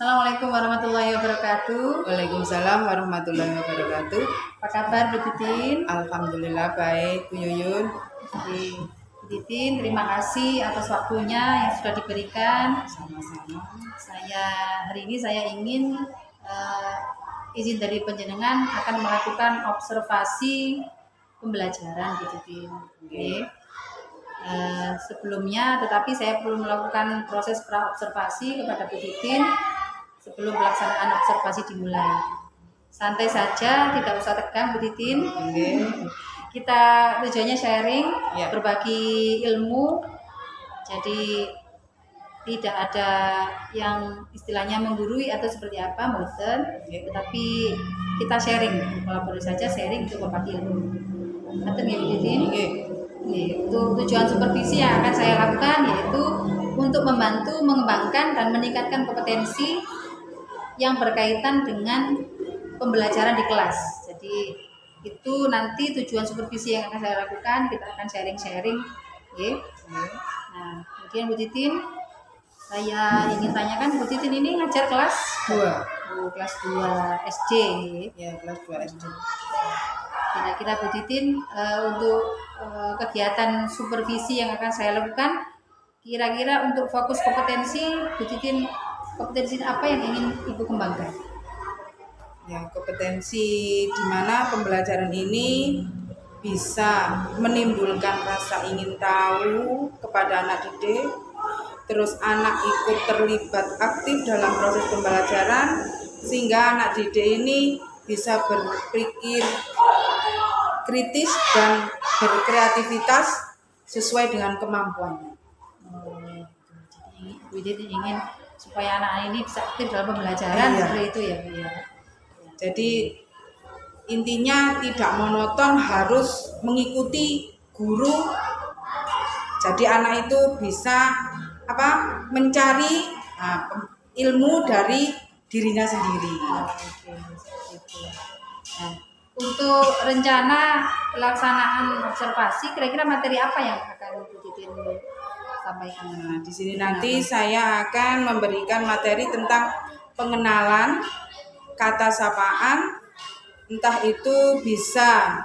Assalamualaikum warahmatullahi wabarakatuh. Waalaikumsalam warahmatullahi wabarakatuh. Apa kabar Bu Titin? Alhamdulillah baik, Bu Yuyun. Oke, Bu Titin, terima kasih atas waktunya yang sudah diberikan. Sama-sama. Hari ini saya ingin izin dari panjenengan akan melakukan observasi pembelajaran Bu Titin. Oke. Sebelumnya, tetapi saya perlu melakukan proses pra-observasi kepada Bu Titin sebelum pelaksanaan observasi dimulai. Santai saja, tidak usah tegang Bu Titin. Kita tujuannya sharing, berbagi ilmu. Jadi tidak ada yang istilahnya menggurui atau seperti apa, bosan. Tetapi kita sharing, kolaborasi saja sharing untuk berbagi ilmu. Betul ya Bu Titin? Untuk tujuan supervisi yang akan saya lakukan yaitu untuk membantu mengembangkan dan meningkatkan kompetensi yang berkaitan dengan pembelajaran di kelas. Jadi itu nanti tujuan supervisi yang akan saya lakukan, kita akan sharing-sharing. Nah, kemudian Bu Titin, saya ingin tanyakan, Bu Titin ini ngajar kelas 2. Kelas 2 SD. Ya, kelas 2 SD. Kira-kira Bu Titin untuk kegiatan supervisi yang akan saya lakukan, kira-kira untuk fokus kompetensi, Bu Titin kompetensi apa yang ingin Ibu kembangkan? Ya, kompetensi di mana pembelajaran ini bisa menimbulkan rasa ingin tahu kepada anak didik, terus anak ikut terlibat aktif dalam proses pembelajaran, sehingga anak didik ini bisa berpikir kritis dan berkreativitas sesuai dengan kemampuannya. Jadi Bu Titin ingin supaya anak ini bisa aktif dalam pembelajaran, seperti itu ya Bu ya. Jadi intinya tidak monoton, harus mengikuti guru. Jadi anak itu bisa mencari ilmu dari dirinya sendiri. Nah, untuk rencana pelaksanaan observasi, kira-kira materi apa yang akan Bu Titin sampaikan? Nah, di sini nanti saya akan memberikan materi tentang pengenalan kata sapaan, entah itu bisa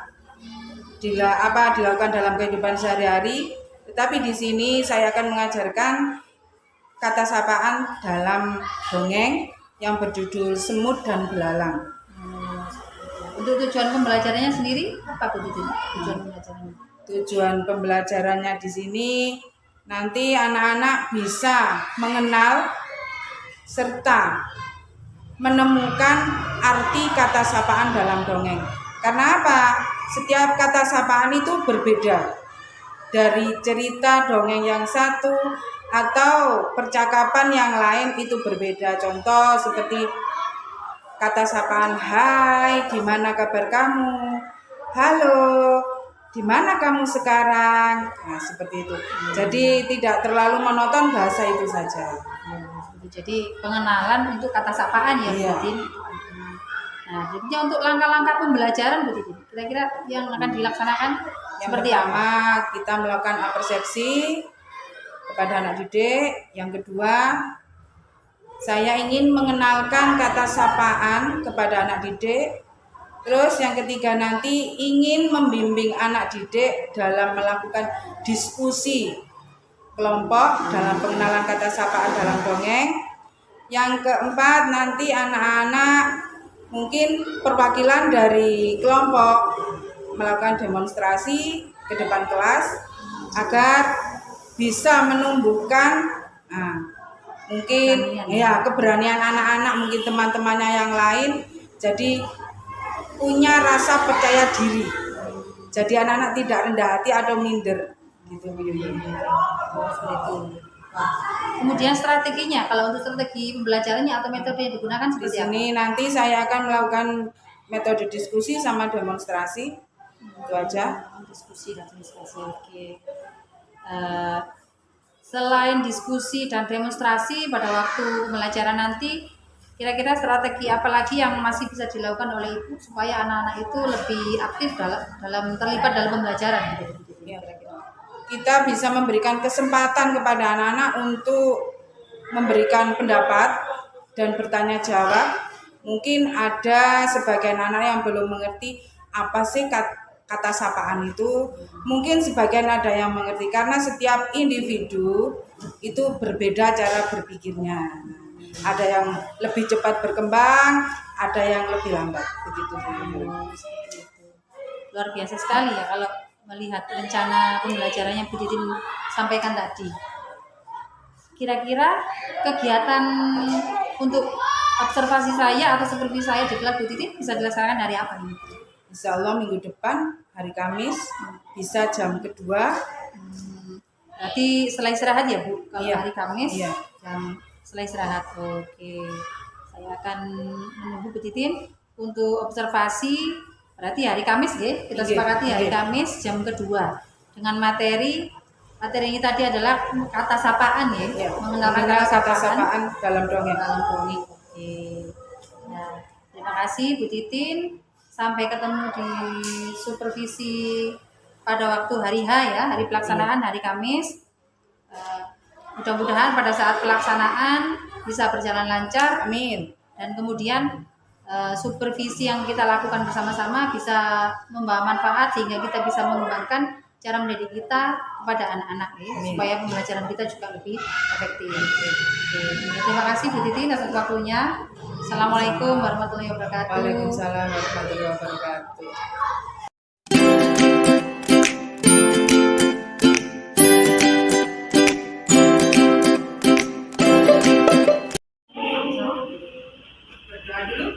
dilakukan dalam kehidupan sehari-hari, tetapi di sini saya akan mengajarkan kata sapaan dalam dongeng yang berjudul Semut dan Belalang. Untuk tujuan pembelajarannya sendiri apa Bu Titin? Tujuan pembelajarannya di sini nanti anak-anak bisa mengenal serta menemukan arti kata sapaan dalam dongeng. Karena apa? Setiap kata sapaan itu berbeda. Dari cerita dongeng yang satu atau percakapan yang lain itu berbeda. Contoh seperti kata sapaan, hai, gimana kabar kamu? Halo, di mana kamu sekarang? Nah, seperti itu. Jadi tidak terlalu monoton, bahasa itu saja. Jadi pengenalan untuk kata sapaan ya Bu Titin. Nah, jadi untuk langkah-langkah pembelajaran Bu Titin, kira-kira yang akan dilaksanakan seperti apa? Kita melakukan apersepsi kepada anak didik. Yang kedua, saya ingin mengenalkan kata sapaan kepada anak didik. Terus yang ketiga nanti ingin membimbing anak didik dalam melakukan diskusi kelompok dalam pengenalan kata sapaan dalam dongeng. Yang keempat nanti anak-anak mungkin perwakilan dari kelompok melakukan demonstrasi ke depan kelas agar bisa menumbuhkan mungkin keberanian anak-anak, mungkin teman-temannya yang lain, jadi punya rasa percaya diri. Jadi anak-anak tidak rendah hati atau minder gitu Bu Yuyun. Kemudian strateginya, kalau untuk strategi pembelajarannya atau metode yang digunakan seperti apa? Di sini nanti saya akan melakukan metode diskusi sama demonstrasi. Itu aja. Diskusi dan demonstrasi. Oke. Selain diskusi dan demonstrasi pada waktu pembelajaran nanti, kira-kira strategi apa lagi yang masih bisa dilakukan oleh Ibu supaya anak-anak itu lebih aktif dalam terlibat dalam pembelajaran? Kita bisa memberikan kesempatan kepada anak-anak untuk memberikan pendapat dan bertanya jawab. Mungkin ada sebagian anak yang belum mengerti apa sih kata sapaan itu. Mungkin sebagian ada yang mengerti karena setiap individu itu berbeda cara berpikirnya. Ada yang lebih cepat berkembang, ada yang lebih lambat, begitu. Luar biasa sekali ya kalau melihat rencana pembelajarannya Bu Titin sampaikan tadi. Kira-kira kegiatan untuk observasi saya atau supervisi saya di kelas Bu Titin bisa dilaksanakan hari apa ini? Insya Allah minggu depan hari Kamis bisa jam kedua. Berarti setelah istirahat ya Bu? Kalau Iya. hari Kamis Iya. jam setelah istirahat. Oke. Saya akan menunggu Bu Titin untuk observasi. Berarti hari Kamis ya, kita Iya, sepakati hari iya. Kamis jam kedua dengan materinya tadi adalah kata sapaan ya, Ya, mengenalkan mengenal kata kata sapaan sapaan dalam dongeng. dalam dongeng. Oke. Nah, terima kasih Bu Titin. Sampai ketemu di supervisi pada waktu hari H ya, hari pelaksanaan hari Kamis. Mudah-mudahan pada saat pelaksanaan bisa berjalan lancar. Amin. Dan kemudian supervisi yang kita lakukan bersama-sama bisa membawa manfaat sehingga kita bisa mengembangkan cara mendidik kita kepada anak-anak ya, supaya pembelajaran kita juga lebih efektif. Terima kasih Bu Titin atas waktunya. Assalamualaikum warahmatullahi wabarakatuh. Waalaikumsalam warahmatullahi wabarakatuh. Berdoa dulu.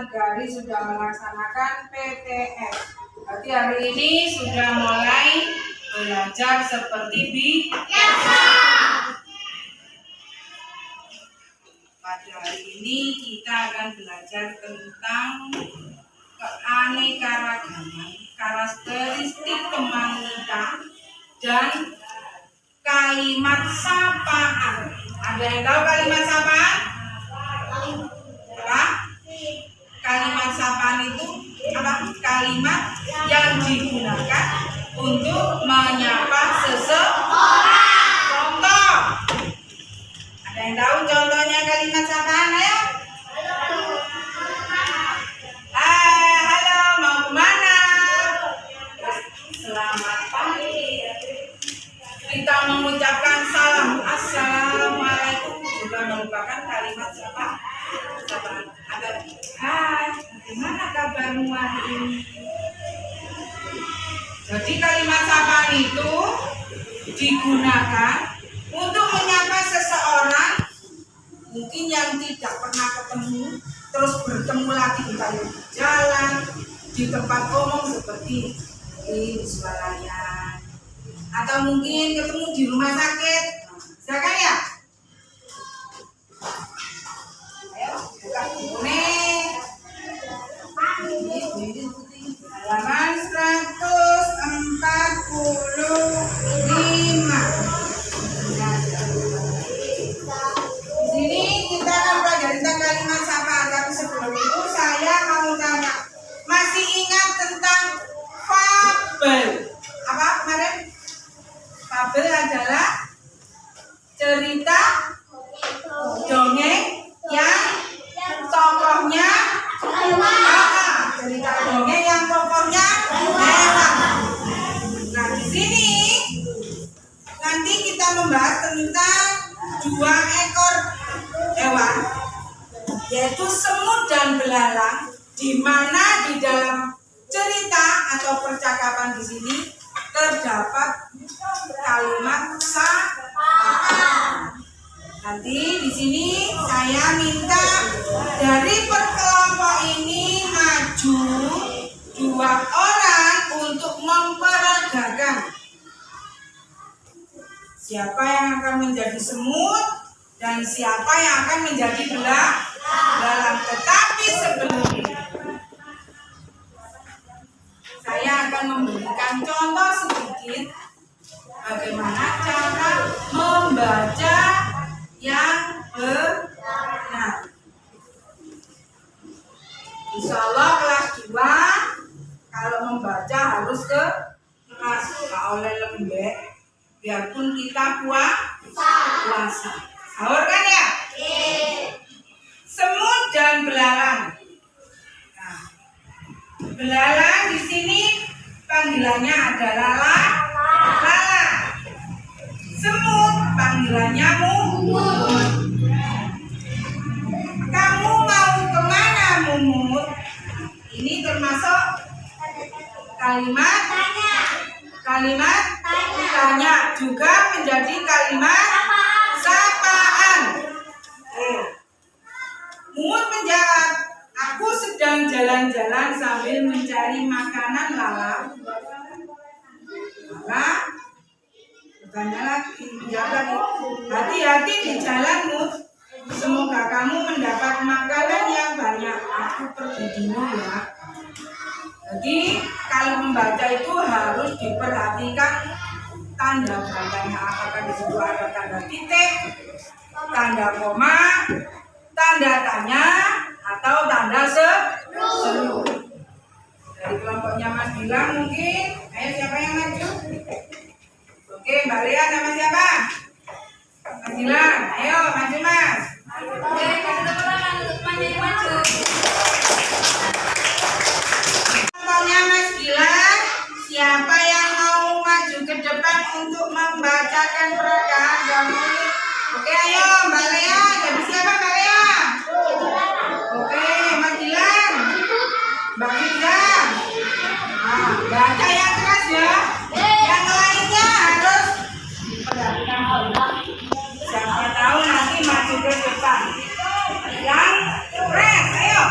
3 hari sudah melaksanakan PTS. Berarti hari ini sudah mulai belajar seperti biasa. Pada hari ini kita akan belajar tentang keanekaragaman, karakteristik pemanggitan, dan kalimat sapaan. Ada yang tahu kalimat sapaan? Apa? Kalimat sapaan itu apa? Kalimat yang digunakan untuk menyapa seseorang. Contoh. Ada yang tahu contohnya kalimat sapaan? Ayo. Halo, mau kemana? Selamat pagi. Kita mengucapkan salam assalamualaikum juga merupakan kalimat sapaan. Ada hai, bagaimana kabarmu hari ini? Jadi kalimat sapaan itu digunakan untuk menyapa seseorang mungkin yang tidak pernah ketemu, terus bertemu lagi di jalan, di tempat umum seperti di swalayan, atau mungkin ketemu di rumah sakit. Silakan ya. Ayo buka bukunya. Halaman 145. Di sini kita akan belajar tentang kalimat sapaan. Tapi sebelum itu saya mau tanya, masih ingat tentang fabel? Apa kemarin? Fabel adalah cerita dongeng yang tokohnya cerita dongeng yang tokohnya hewan. Nah, di sini nanti kita membahas tentang 2 ekor hewan, yaitu semut dan belalang, di mana di dalam cerita atau percakapan di sini terdapat kalimat sapaan. Nanti di sini saya minta dari perkelompok ini maju 2 orang untuk memperagakan siapa yang akan menjadi semut dan siapa yang akan menjadi belalang. Tetapi sebelum itu saya akan memberikan contoh sedikit bagaimana cara membaca yang benar. Insya Allah kelas 2 kalau membaca harus ke kelas, nggak oleh lembek, biarpun kita puasa. Sahur kan ya? Semut dan belalang. Nah, belalang di sini panggilannya adalah lala. Semut panggilannya mumut. Kamu mau kemana, mumut? Ini termasuk kalimat tanya, juga menjadi kalimat sapaan. Mumut menjawab, aku sedang jalan-jalan sambil mencari makanan, lala. Lala bertanya lagi, jawab lagi, hati-hati di jalanmu, semoga kamu mendapat makanan yang banyak. Aku pergi dulu ya. Jadi kalau membaca itu harus diperhatikan tanda-tandanya, apakah di situ ada tanda titik, tanda koma, tanda tanya, atau tanda seru. Dari kelompoknya Mas Gilang mungkin, ayo siapa yang maju? Oke, Mbak Lea sama siapa? Mas Gilang, ayo maju Mas. Oke, kasih tepuk tangan untuk temannya yang maju. Contohnya Mas Gilang, siapa yang mau maju ke depan untuk membacakan perkataan dongeng? Oke, ayo Mbak Lea, jadi siapa Mbak Lea? Oke, Mas Gilang, Mbak Gilang. Nah, baca yang keras ya. Yang lainnya harus diperhatikan. Siapa tahu nanti maju ke depan. Yang keras, ayo.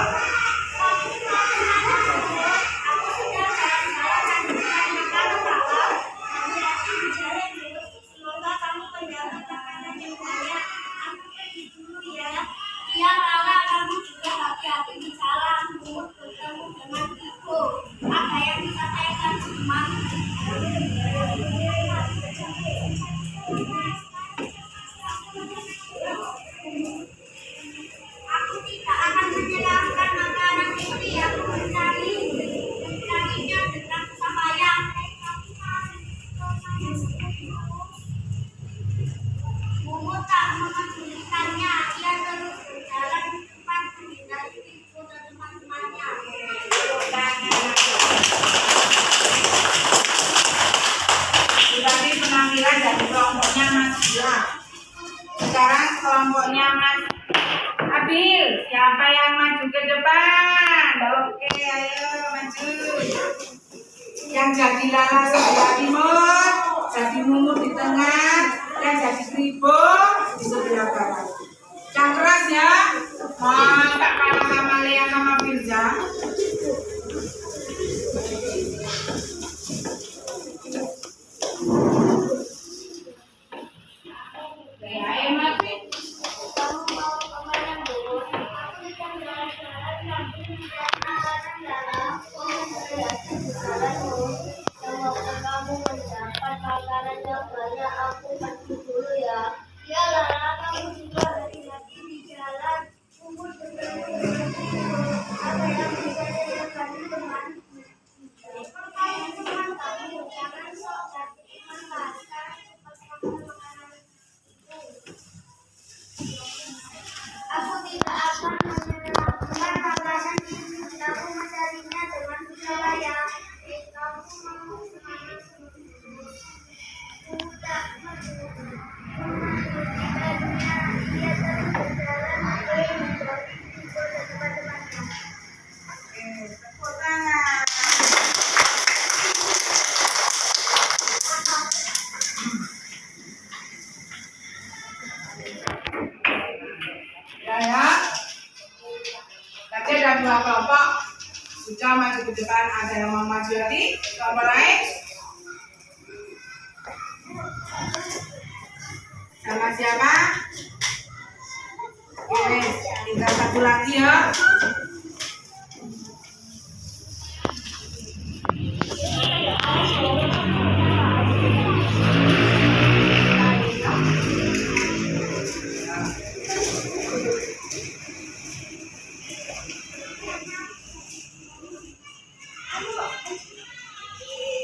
jadi bicara bertemu dengan ibu. Ada yang disampaikan teman. Aku tidak akan menyerahkan makanan ini. Aku mencarinya dengan kesabaran. Mumu tak memedulikannya. Ia terus berjalan di depan menghindari ibu dan teman-temannya. Tadi penampilan dari kelompoknya Mas Bila. Sekarang kelompoknya Mas Abil. Siapa yang maju ke depan? Oke, ayo maju. Yang jadi Lala sebelah timur, jadi Mumu di tengah, yang jadi Kribo di sebelah barat. Yang keras ya. Mantap kalah sama Lea sama Firza. Aku tidak akan menyerahkan makanan ini. Aku mencarinya dengan susah. Kamu mau semangat. Tidak dia terus berjalan menjauhi ibu dan teman-temannya. Tepuk tangan. Ya. Tadi ada dua kelompok sudah maju ke depan. Ada yang mau maju lagi? Kelompok lain? Sama siapa? Oke, tinggal satu lagi ya.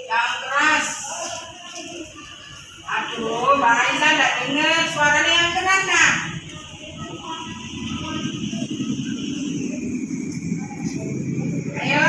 Yang keras. Aduh, Mbak Aisyah tidak dengar suaranya yang keras nah. Ayo.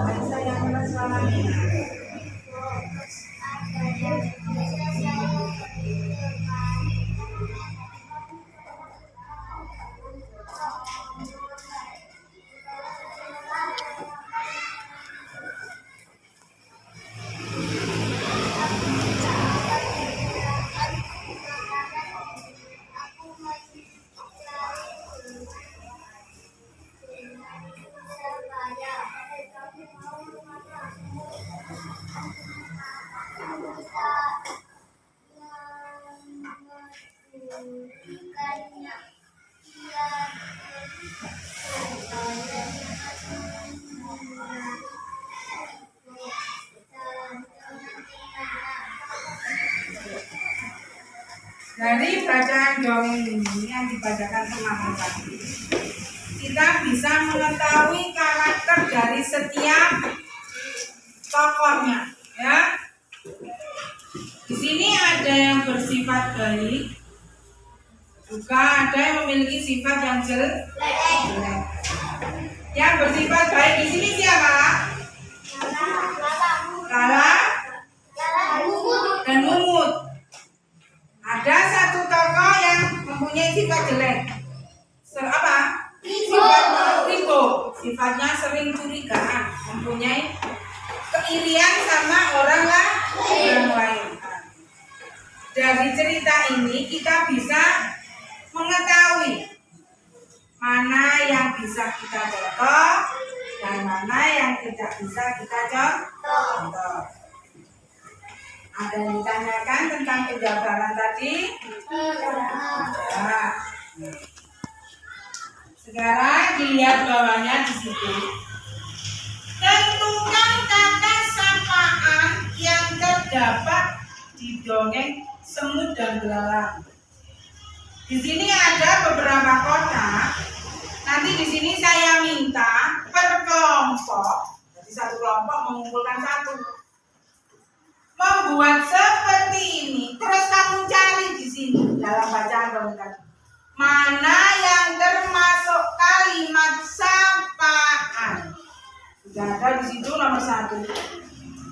Aisyah yang keras suaranya. Dari bacaan dongeng ini yang dibacakan teman-teman tadi, kita bisa mengetahui karakter dari setiap tokohnya, ya. Di sini ada yang bersifat baik, juga ada yang memiliki sifat yang jelek. Yang bersifat baik di sini siapa? Lala dan Mumut. Ada satu tokoh yang mempunyai sifat jelek. Apa? Sifat Kribo. sifatnya sering curigaan, mempunyai keirian sama orang lain. Dari cerita ini kita bisa mengetahui mana yang bisa kita contoh dan mana yang tidak bisa kita contoh. Ada yang ditanyakan tentang penjabaran tadi? Ya. Sekarang dilihat bawahnya di situ. Tentukan kata sapaan yang terdapat di dongeng Semut dan Belalang. Di sini ada beberapa kotak. Nanti di sini saya minta per kelompok, jadi satu kelompok mengumpulkan satu, membuat seperti ini. Terus kamu cari di sini dalam bacaan kamu tadi, mana yang termasuk kalimat sapaan. Sudah ada di situ nomor 1.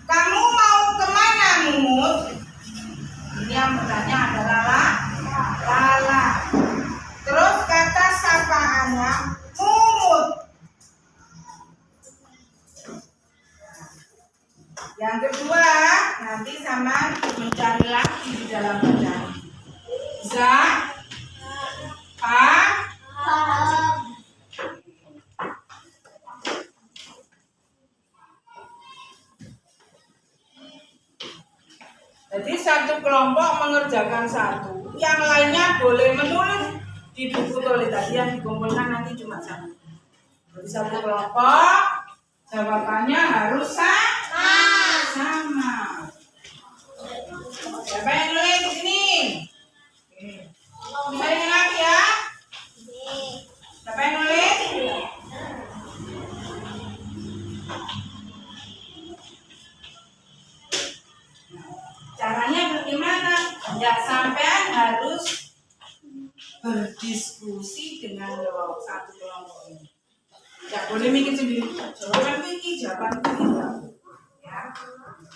Kamu mau kemana, Mumut? Ini yang bertanya adalah Lala. Terus kata sapaannya Mumut. Yang kedua, nanti sama mencari lagi di dalam bacaan. Jadi satu kelompok mengerjakan satu, yang lainnya boleh menulis di buku tulis tadi yang dikumpulkan nanti cuma satu. Jadi satu kelompok jawabannya harus sama. Siapa yang nulis di sini? Bisa ingat ya? Siapa yang nulis? Caranya bagaimana? Ya sampean harus berdiskusi dengan satu kelompok ini. Tidak boleh mikir sendiri. Jawaban ini, jawaban ini. Ya.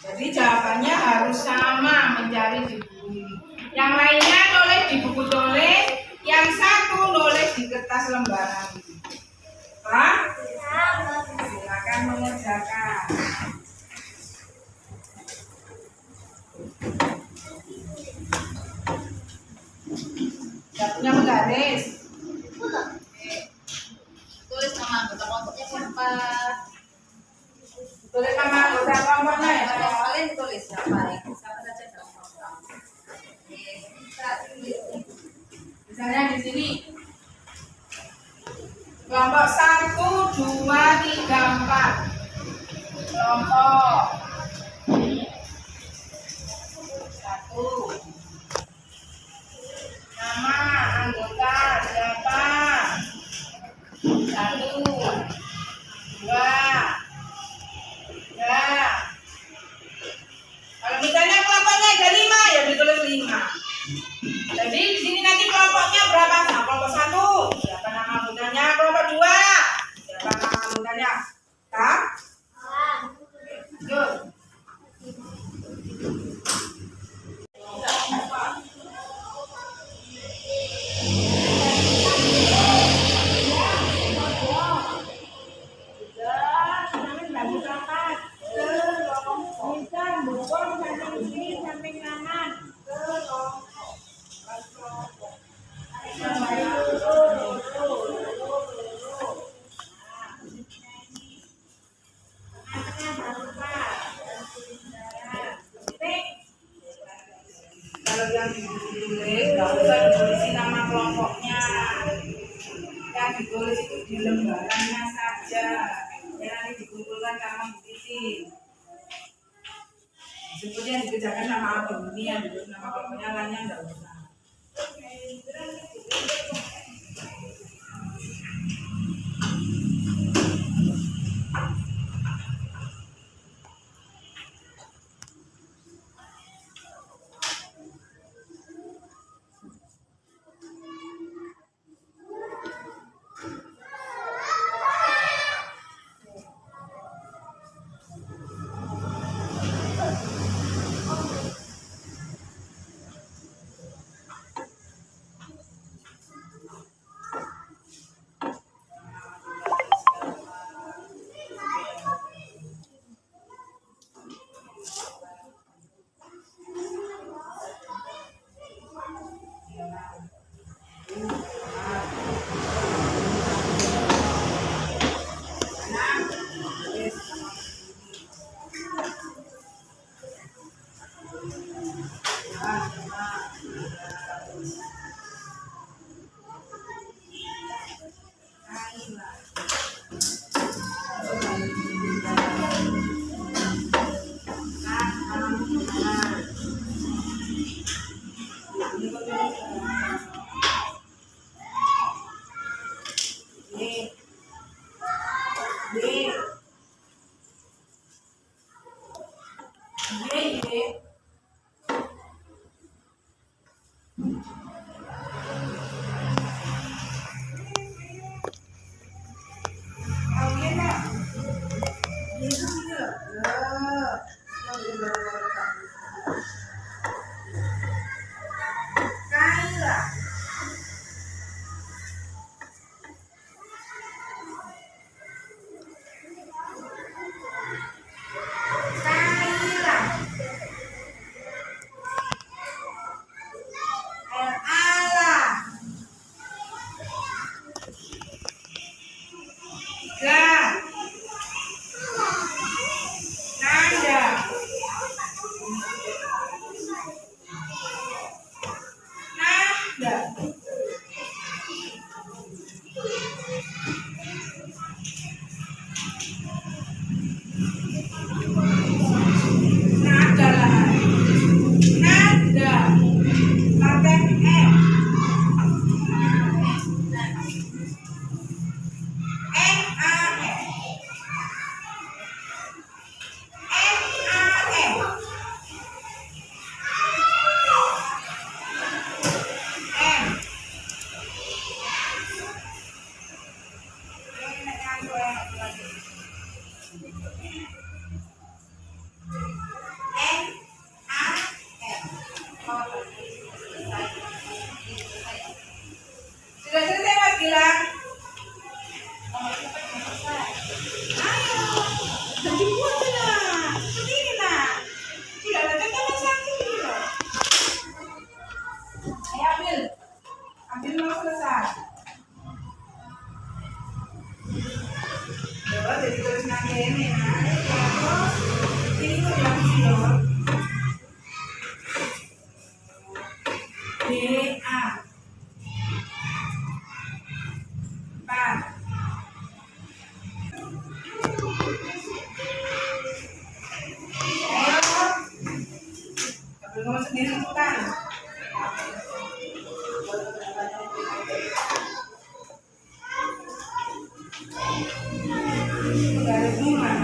Jadi jawabannya harus sama mencari di buku ini. Yang lainnya nulis di buku tulis, yang satu nulis di kertas lembaran ini. Pak? Silakan mengerjakan. Punya menggaris. Tulis nama anggota kelompoknya siapa? Tulis nama anggota kelompoknya ya. Yang lain tulis siapa? Siapa saja dalam kelompok. Misalnya di sini kelompok 1, 2, 3, 4. Kelompok 1. Nama anggota siapa? 1, 2, 3. Kalau misalnya kelompoknya ada 5 ya ditulis 5. Jadi di sini nanti kelompoknya berapa? Nah, kelompok 1 siapa nama anggotanya? Kelompok 2 siapa nama anggotanya? Tak? Yuk. Kalau yang ditulis, nggak usah ditulis nama kelompoknya. Yang ditulis itu di lembarannya saja. Ya nanti dikumpulkan sama Bu Titin. Seperti yang dikerjakan sama Abang ini yang ditulis nama kelompoknya lainnya nggak usah. Ye. Ye, ye. Oke, Nak. Itu dia. Kaila. Kaila. Ala. Ga. Nanda. Nanda. Nada lah. Nada. Pakai M. M-A-M. M-A-M. M. Sudah selesai Mas Gilang? Ayo, berjemput nak. Sendiri nak. Tidak ada teman satu loh. Ayo ambil, ambil mau selesai. Yo, jadi terus nangge ini nak. Ini tuh yang sih D-A 4. Ayo, ambil ngomong sendiri bukan? Udah ada rumah.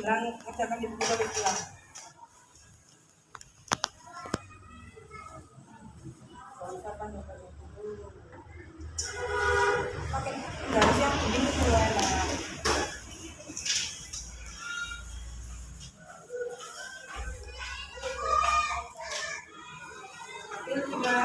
Hilang, akan dibuka pulang. Pakai garis yang begini tuh enak. Ini juga.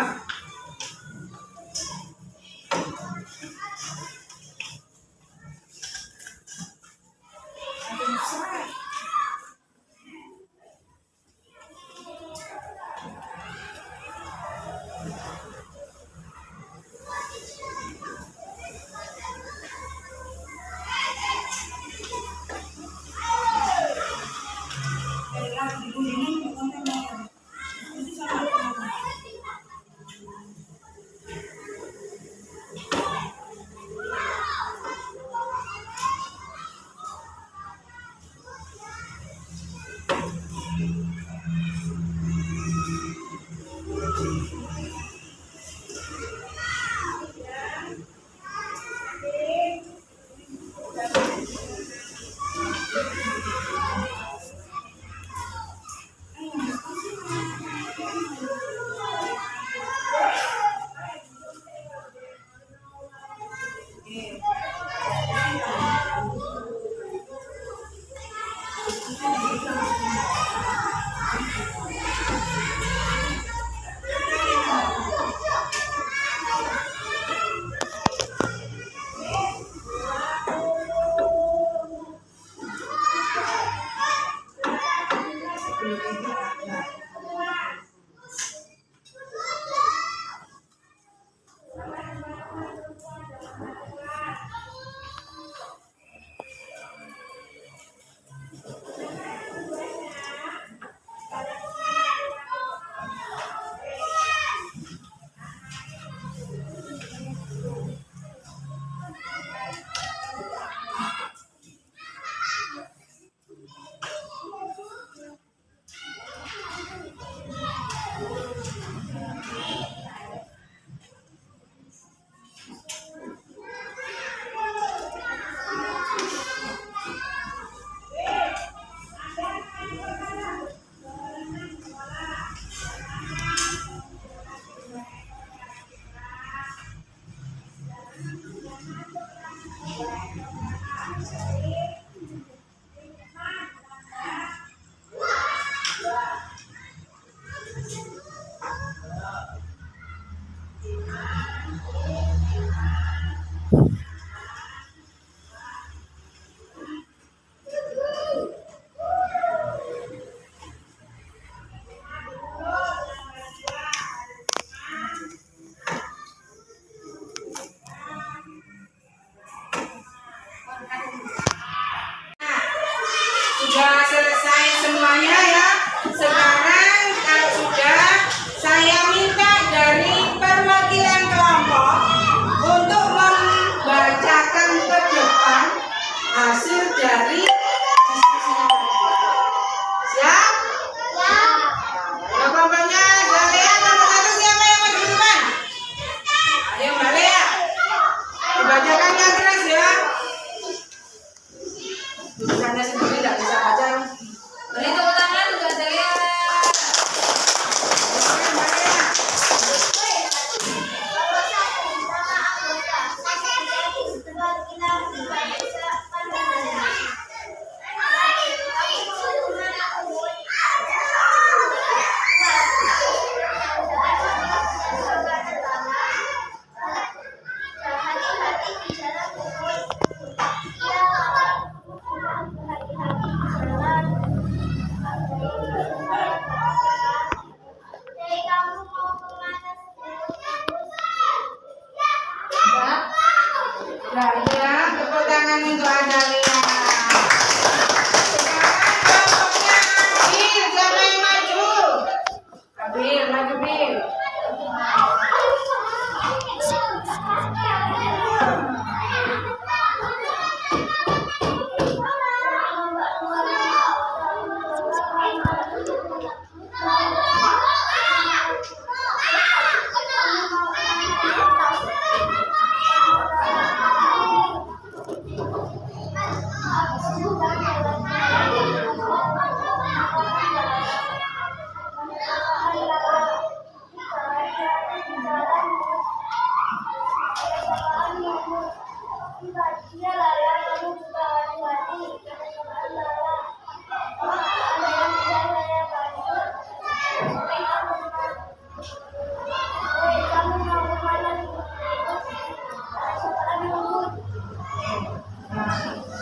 Sudah selesai semuanya ya. Sekarang kalau sudah, saya minta dari perwakilan kelompok untuk membacakan ke depan hasil dari diskusinya. Siap? Kelompoknya Galea nomor 1 siapa yang maju ke depan? Ayo Galea, dibacakan yang keras ya. Tulisannya sendiri tidak bisa baca. Beri tepuk tangan untuk Adelia. Dahlia, tepuk tangan untuk Adalia. Sekarang kelompoknya Abil, siapa yang maju? Abil, maju Bil.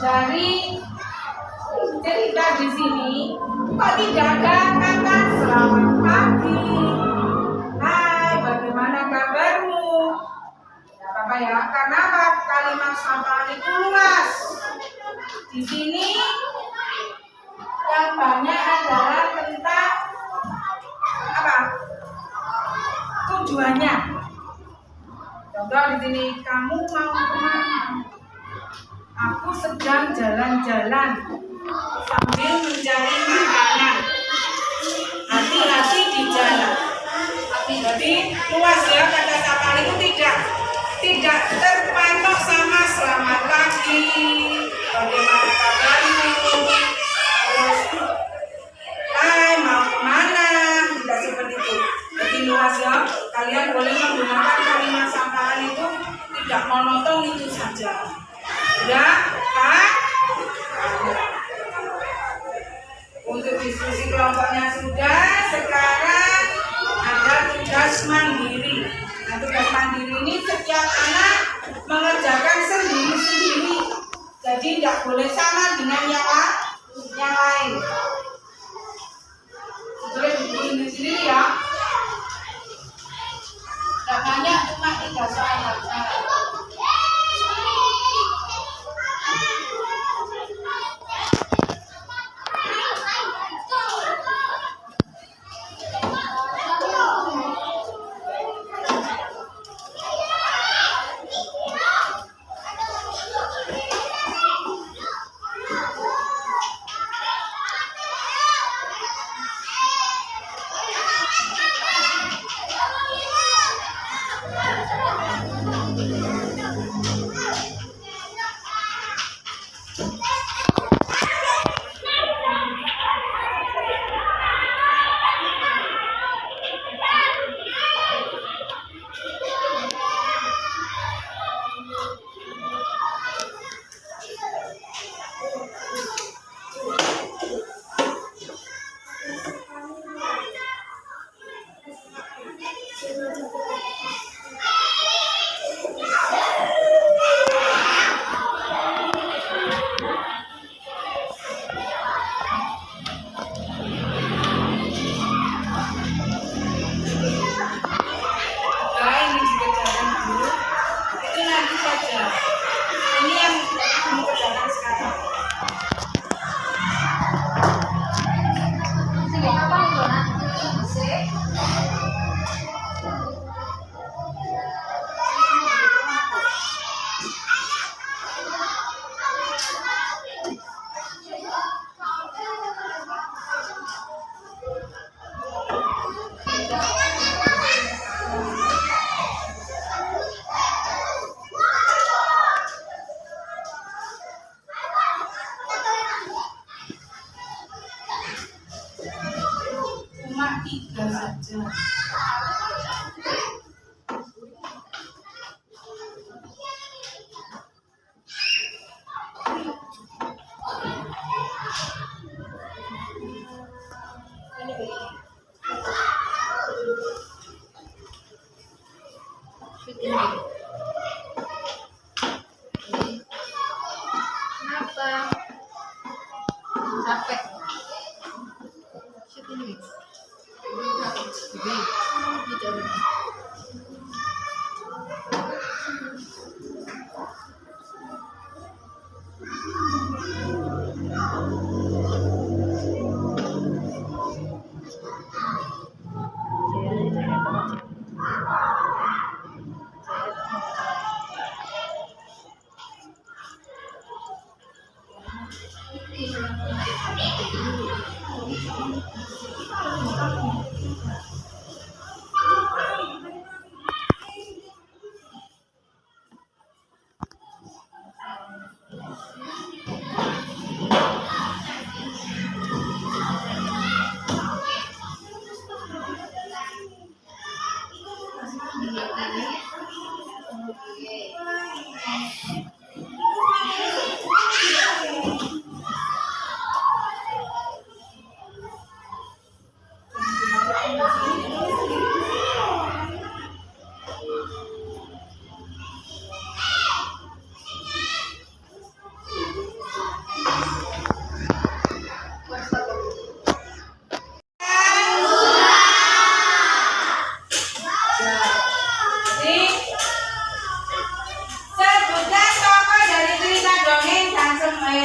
Dari cerita di sini kok tidak ada kata selamat pagi. Hai, bagaimana kabarmu? Tidak apa-apa ya, karena apa? Kalimat sapaan itu luas. Di sini yang banyak adalah tentang apa? Tujuannya. Contoh di sini, kamu mau kemana? Aku sedang jalan-jalan sambil mencari makanan. Hati-hati di jalan. Jadi luas ya, kata sapaan itu tidak terpatok sama selamat pagi, bagaimana kabarmu, terus hai mau kemana, tidak seperti itu. Jadi luas ya, kalian boleh menggunakan kalimat sapaan itu tidak monoton itu saja. Ya, Pak. Untuk diskusi kelompoknya sudah, sekarang ada tugas mandiri. Nah, tugas mandiri ini setiap anak mengerjakan sendiri-sendiri. Jadi tidak boleh sama dengan yang lain. cuma 3 saja. Kenapa? Capek. Shoot ini. Ini. Sebutan tokoh dari cerita dongeng dan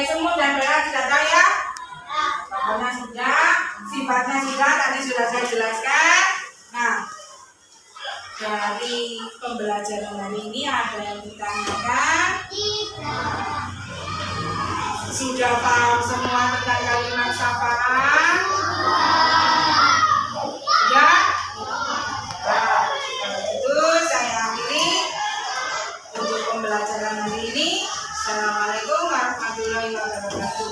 semut dan belalang sudah tahu ya? Tokohnya sudah, sifatnya sudah, tadi sudah saya jelaskan. Nah, dari pembelajaran hari ini ada yang ditanyakan? Sudah tahu semua tentang kalimat sapaan? Sudah? Nah, kalau itu saya akhiri untuk pembelajaran hari ini. Assalamualaikum warahmatullahi wabarakatuh.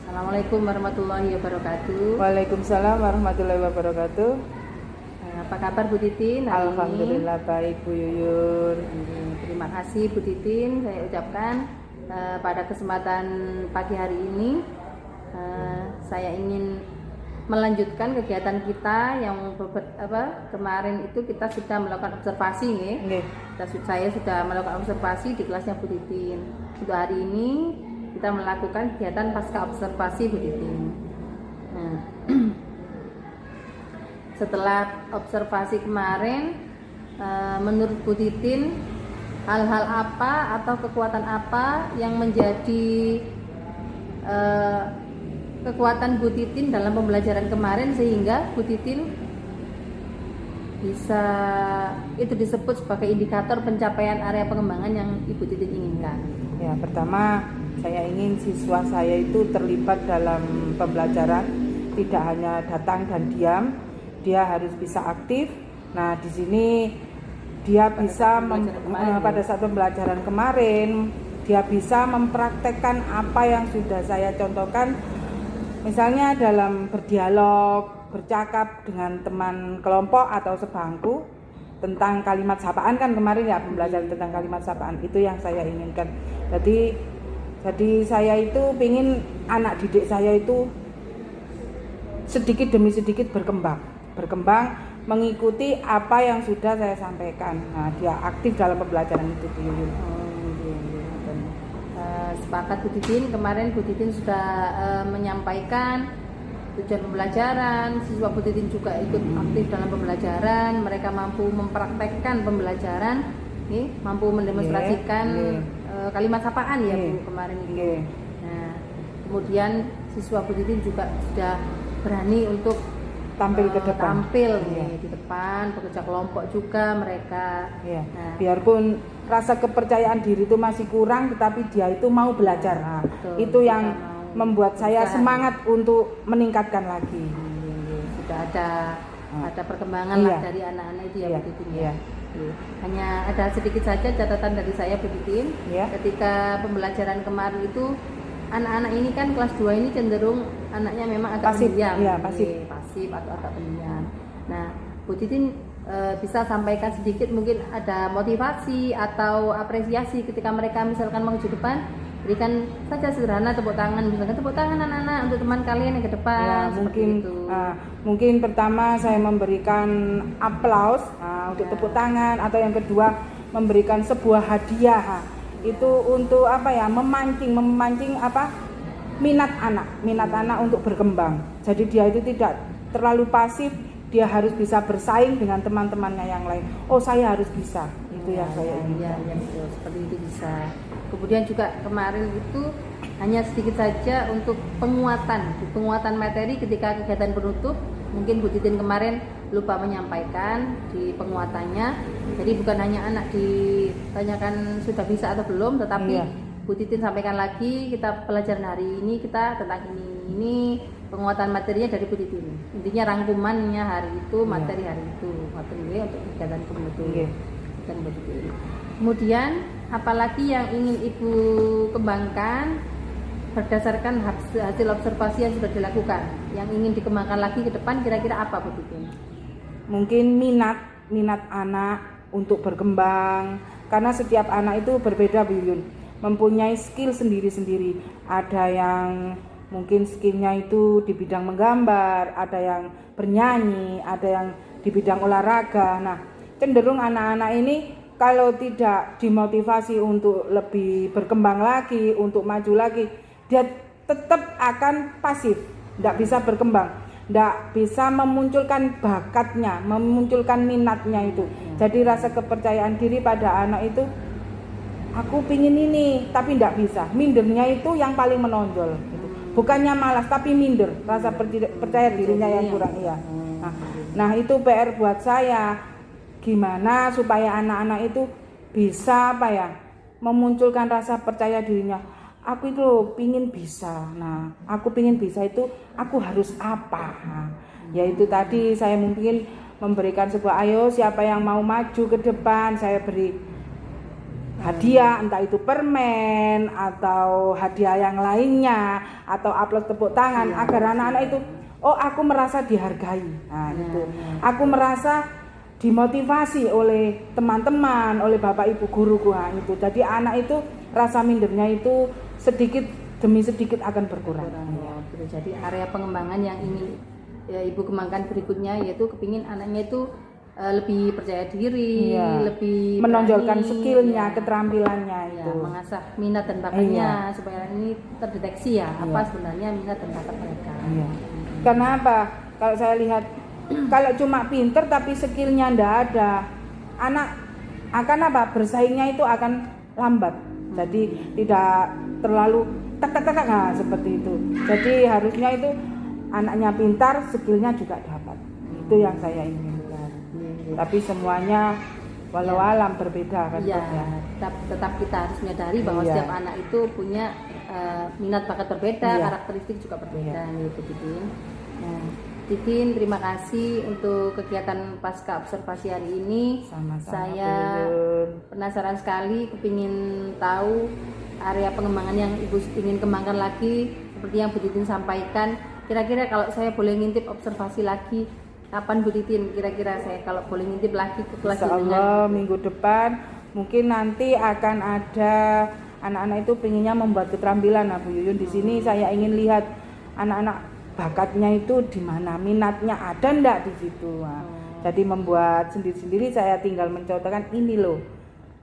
Assalamualaikum warahmatullahi wabarakatuh. Waalaikumsalam warahmatullahi wabarakatuh. Apa kabar Bu Titin? Hari ini? Alhamdulillah baik Bu Yuyun. Terima kasih Bu Titin. Saya ucapkan pada kesempatan pagi hari ini saya ingin melanjutkan kegiatan kita yang kemarin itu kita sudah melakukan observasi nih. Saya sudah melakukan observasi di kelasnya Bu Titin. Untuk hari ini kita melakukan kegiatan pasca observasi Bu Titin. Nah, setelah observasi kemarin, menurut Bu Titin, hal-hal apa atau kekuatan apa yang menjadi kekuatan Bu Titin dalam pembelajaran kemarin sehingga Bu Titin bisa itu disebut sebagai indikator pencapaian area pengembangan yang Ibu Titin inginkan? Ya, pertama saya ingin siswa saya itu terlibat dalam pembelajaran, tidak hanya datang dan diam, dia harus bisa aktif. Nah, di sini dia bisa pada saat pembelajaran kemarin dia bisa mempraktekkan apa yang sudah saya contohkan, misalnya dalam berdialog, bercakap dengan teman kelompok atau sebangku tentang kalimat sapaan. Kan kemarin ya pembelajaran tentang kalimat sapaan, itu yang saya inginkan. Jadi saya itu ingin anak didik saya itu sedikit demi sedikit berkembang mengikuti apa yang sudah saya sampaikan. Nah, dia aktif dalam pembelajaran itu. Sepakat Bu Titin. Kemarin Bu Titin sudah menyampaikan tujuan pembelajaran, siswa Bu Titin juga ikut aktif dalam pembelajaran, mereka mampu mempraktekkan pembelajaran, mampu mendemonstrasikan kalimat sapaan ya Bu kemarin itu. Nah, kemudian siswa Bu Titin juga sudah berani untuk tampil ke depan, di depan, bekerja kelompok juga mereka. Nah, biarpun rasa kepercayaan diri itu masih kurang, tetapi dia itu mau belajar. Nah, betul, itu yang membuat saya Usaha. semangat untuk meningkatkan lagi. Sudah ada perkembangan Iya. lah dari anak-anak itu ya Iya, Bu Titin iya. ya. Iya. Hanya ada sedikit saja catatan dari saya Bu Titin. Iya. Ketika pembelajaran kemarin itu anak-anak ini kan kelas 2 ini cenderung anaknya memang agak Pasif, pendiam, iya, pasif. pasif atau agak pendiam. Nah, Bu Titin bisa sampaikan sedikit mungkin ada motivasi atau apresiasi ketika mereka misalkan maju depan, berikan saja sederhana tepuk tangan, misalkan tepuk tangan anak-anak untuk teman kalian yang ke depan. Ya, seperti mungkin itu. mungkin pertama saya memberikan aplaus untuk tepuk tangan, atau yang kedua memberikan sebuah hadiah. Itu untuk apa ya? Memancing apa? minat anak untuk berkembang. Jadi dia itu tidak terlalu pasif, dia harus bisa bersaing dengan teman-temannya yang lain. Oh, saya harus bisa. Itu yang saya inginkan. Ya, betul. Seperti itu bisa. Kemudian juga kemarin itu hanya sedikit saja untuk penguatan materi ketika kegiatan penutup. Mungkin Bu Titin kemarin lupa menyampaikan di penguatannya. Jadi bukan hanya anak ditanyakan sudah bisa atau belum, tetapi Iya. Bu Titin sampaikan lagi kita pelajaran hari ini kita tentang ini penguatan materinya dari Bu Titin. Intinya rangkumannya hari itu, materi hari itu, materi untuk kegiatan penutup. Iya. Dan Bu Titin. Kemudian apalagi yang ingin Ibu kembangkan berdasarkan hasil observasi yang sudah dilakukan, yang ingin dikembangkan lagi ke depan kira-kira apa Bu Titin? Mungkin minat anak untuk berkembang, karena setiap anak itu berbeda Bu Yuyun, mempunyai skill sendiri-sendiri. Ada yang mungkin skillnya itu di bidang menggambar, ada yang bernyanyi, ada yang di bidang olahraga. Nah, cenderung anak-anak ini kalau tidak dimotivasi untuk lebih berkembang lagi, untuk maju lagi, dia tetap akan pasif, tidak bisa berkembang, tidak bisa memunculkan bakatnya, memunculkan minatnya itu. Jadi rasa kepercayaan diri pada anak itu, aku pingin ini tapi tidak bisa, mindernya itu yang paling menonjol gitu. Bukannya malas tapi minder, rasa percaya dirinya yang kurang. Iya. Nah itu PR buat saya, gimana supaya anak-anak itu bisa apa ya, memunculkan rasa percaya dirinya. Aku itu pingin bisa. Nah, aku pingin bisa itu aku harus apa? Nah, yaitu tadi saya mungkin memberikan sebuah, ayo siapa yang mau maju ke depan, saya beri hadiah, entah itu permen atau hadiah yang lainnya, atau upload tepuk tangan, agar anak-anak itu, oh aku merasa dihargai. Nah, itu. Aku merasa dimotivasi oleh teman-teman, oleh bapak ibu guruku. Nah, itu. Jadi anak itu rasa mindernya itu sedikit demi sedikit akan berkurang. Jadi area pengembangan yang ingin Ibu kembangkan berikutnya yaitu kepingin anaknya itu lebih percaya diri, lebih menonjolkan berani, skillnya, keterampilannya itu, mengasah minat dan bakatnya supaya ini terdeteksi apa sebenarnya minat dan bakat mereka. Kenapa? Kalau saya lihat kalau cuma pinter tapi skillnya ndak ada, anak akan apa? Bersaingnya itu akan lambat. Jadi tidak terlalu tak seperti itu. Jadi harusnya itu anaknya pintar, skillnya juga dapat. Itu yang saya inginkan. Tapi semuanya walau alam berbeda kan. Tetap kita harus menyadari bahwa setiap anak itu punya minat bakat berbeda, karakteristik juga berbeda. Gitu, Titin. Titin, terima kasih untuk kegiatan pasca observasi hari ini. Sama-sama, saya penasaran sekali, kepingin tahu area pengembangan yang Ibu ingin kembangkan lagi, seperti yang Bu Titin sampaikan. Kira-kira kalau saya boleh ngintip observasi lagi, kapan Bu Titin? Kira-kira saya kalau boleh ngintip lagi ke kelas Insyaallah minggu depan mungkin nanti akan ada anak-anak itu pengennya membuat keterampilan. Nah Bu Yuyun, di sini saya ingin lihat anak-anak bakatnya itu di mana, minatnya ada ndak di situ. Nah, jadi membuat sendiri-sendiri, saya tinggal mencontohkan ini loh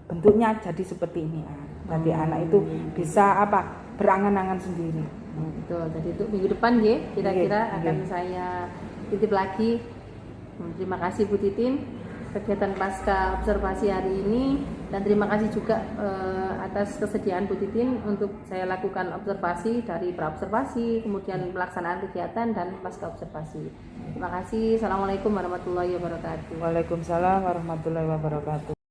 bentuknya jadi seperti ini. Jadi anak itu bisa apa, berangan-angan sendiri. Betul. Jadi untuk minggu depan ya kira-kira akan saya titip lagi. Terima kasih Bu Titin kegiatan pasca observasi hari ini, dan terima kasih juga atas kesediaan Bu Titin untuk saya lakukan observasi dari praobservasi, kemudian pelaksanaan kegiatan dan pasca observasi. Terima kasih. Assalamualaikum warahmatullahi wabarakatuh. Waalaikumsalam warahmatullahi wabarakatuh.